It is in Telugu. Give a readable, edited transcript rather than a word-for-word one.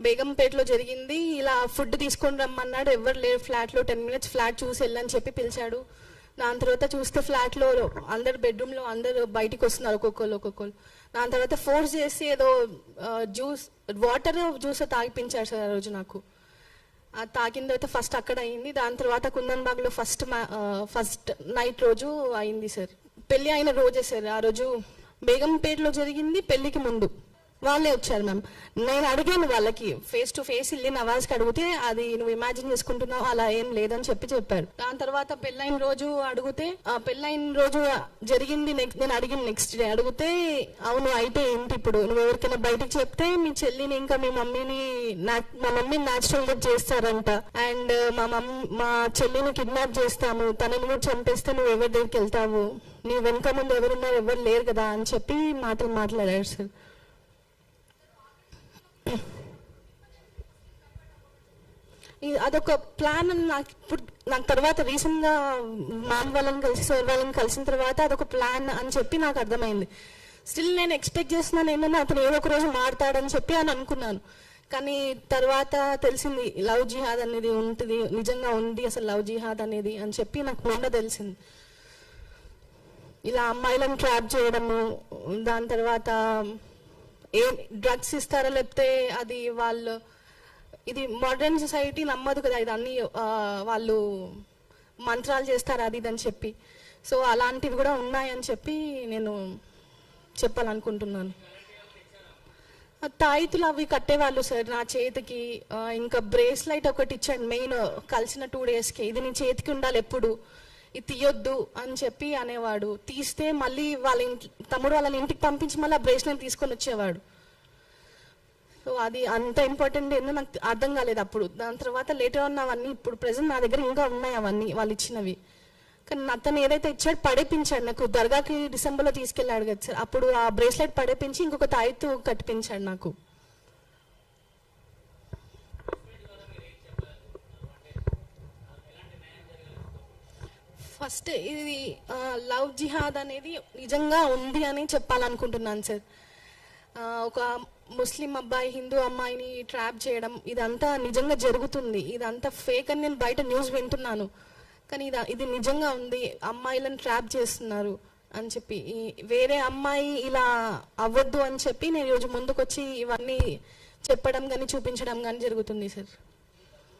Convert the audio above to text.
బేగంపేటలో జరిగింది. ఇలా ఫుడ్ తీసుకొని రమ్మన్నాడు, ఎవరు లేరు ఫ్లాట్లో, 10 minutes ఫ్లాట్ చూసి వెళ్ళని చెప్పి పిలిచాడు. దాని తర్వాత చూస్తే ఫ్లాట్లో అందరు బెడ్రూమ్లో అందరు బయటికి వస్తున్నారు ఒక్కొక్కరు. దాని తర్వాత ఫోర్స్ చేసి ఏదో జ్యూస్ వాటర్ జ్యూస్ తాగిపించారు సార్ ఆ రోజు నాకు. అది తాగిన తర్వాత ఫస్ట్ అక్కడ అయింది. దాని తర్వాత కుందన్బాగ్లో ఫస్ట్ నైట్ రోజు అయింది సార్. పెళ్ళి అయిన రోజే సార్ ఆ రోజు. బేగంపేటలో జరిగింది, పెళ్ళికి ముందు వాళ్ళే వచ్చారు మ్యామ్. నేను అడిగాను వాళ్ళకి, ఫేస్ టు ఫేస్ వెళ్ళి నవాజ్కి అడిగితే అది నువ్వు ఇమాజిన్ చేసుకుంటున్నావు, అలా ఏం లేదని చెప్పారు. దాని తర్వాత పెళ్ళైన రోజు అడిగితే, పెళ్ళైన రోజు జరిగింది నేను అడిగిన నెక్స్ట్ డే అడిగితే, అవును అయితే ఏంటి ఇప్పుడు నువ్వు ఎవరికైనా బయటకు చెప్తే మీ చెల్లిని ఇంకా మీ మమ్మీని మా మమ్మీని న్యాచురల్ గా చేస్తారంట, అండ్ మా చెల్లిని కిడ్నాప్ చేస్తాము, తనని కూడా చంపేస్తే నువ్వు ఎవరి దగ్గరికి వెళ్తావు, నీ వెనక ముందు ఎవరున్నారు, ఎవరు లేరు కదా అని చెప్పి మాట్లాడారు సార్. అదొక ప్లాన్ అని నాకు తర్వాత రీసెంట్గా మ్యామ్ వాళ్ళని కలిసి సార్ వాళ్ళని కలిసిన తర్వాత అదొక ప్లాన్ అని చెప్పి నాకు అర్థమైంది. స్టిల్ నేను ఎక్స్పెక్ట్ చేస్తున్నాను ఏంటంటే అతను ఏదో ఒక రోజు మారుతాడని చెప్పి అని అనుకున్నాను. కానీ తర్వాత తెలిసింది లవ్ జిహాద్ అనేది ఉంటుంది, నిజంగా ఉంది అసలు లవ్ జిహాద్ అనేది అని చెప్పి నాకు మొన్న తెలిసింది. ఇలా అమ్మాయిలను ట్రాప్ చేయడము, దాని తర్వాత డ్రగ్స్ ఇస్తారా లేకపోతే అది వాళ్ళు, ఇది మోడర్న్ సొసైటీ నమ్మదు కదా, ఇది అన్ని వాళ్ళు మంత్రాలు చేస్తారు అది ఇది అని చెప్పి. సో అలాంటివి కూడా ఉన్నాయని చెప్పి నేను చెప్పాలనుకుంటున్నాను. తాయితులు అవి కట్టేవాళ్ళు సార్ నా చేతికి. ఇంకా బ్రేస్లైట్ ఒకటి ఇచ్చాడు మెయిన్, కలిసిన 2 daysకి, ఇది నీ చేతికి ఉండాలి ఎప్పుడు, ఇది తీయొద్దు అని చెప్పి అనేవాడు. తీస్తే మళ్ళీ తమ్ముడు వాళ్ళని ఇంటికి పంపించి మళ్ళీ ఆ బ్రేస్లైట్ తీసుకొని వచ్చేవాడు. సో అది అంత ఇంపార్టెంట్ ఏందో నాకు అర్థం కాలేదు అప్పుడు. దాని తర్వాత లేటర్ ఉన్నవన్నీ ఇప్పుడు ప్రెసెంట్ నా దగ్గర ఇంకా ఉన్నాయి అవన్నీ వాళ్ళు ఇచ్చినవి. కానీ అతను ఏదైతే ఇచ్చాడు పడేపించాడు నాకు. దర్గాకి డిసెంబర్లో తీసుకెళ్ళాడు కదా సార్, అప్పుడు ఆ బ్రేస్లెట్ పడేపించి ఇంకొక తాయితు కట్టిపించాడు నాకు. ఫస్ట్ ఇది లవ్ జిహాద్ అనేది నిజంగా ఉంది అని చెప్పాలనుకుంటున్నాను సార్. ఒక ముస్లిం అబ్బాయి హిందూ అమ్మాయిని ట్రాప్ చేయడం ఇదంతా నిజంగా జరుగుతుంది. ఇదంతా ఫేక్ అని నేను బయట న్యూస్ వింటున్నాను, కానీ ఇది నిజంగా ఉంది. అమ్మాయిలను ట్రాప్ చేస్తున్నారు అని చెప్పి, వేరే అమ్మాయి ఇలా అవ్వద్దు అని చెప్పి నేను ఈరోజు ముందుకు వచ్చి ఇవన్నీ చెప్పడం కానీ చూపించడం కానీ జరుగుతుంది సార్.